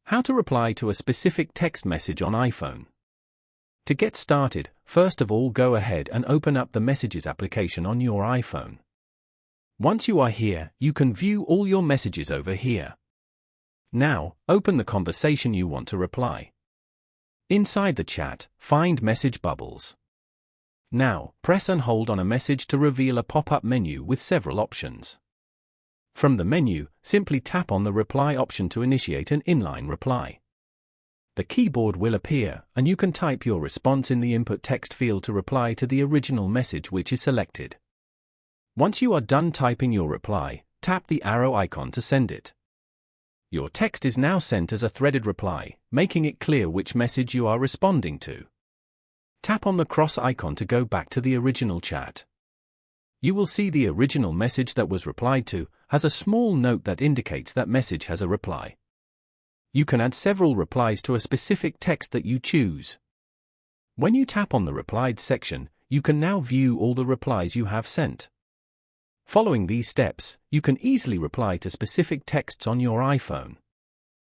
How to reply to a specific text message on iPhone. To get started, first of all go ahead and open up the Messages application on your iPhone. Once you are here, you can view all your messages over here. Now, open the conversation you want to reply. Inside the chat, find Message Bubbles. Now, press and hold on a message to reveal a pop-up menu with several options. From the menu, simply tap on the reply option to initiate an inline reply. The keyboard will appear, and you can type your response in the input text field to reply to the original message which is selected. Once you are done typing your reply, tap the arrow icon to send it. Your text is now sent as a threaded reply, making it clear which message you are responding to. Tap on the cross icon to go back to the original chat. You will see the original message that was replied to has a small note that indicates that message has a reply. You can add several replies to a specific text that you choose. When you tap on the replied section, you can now view all the replies you have sent. Following these steps, you can easily reply to specific texts on your iPhone.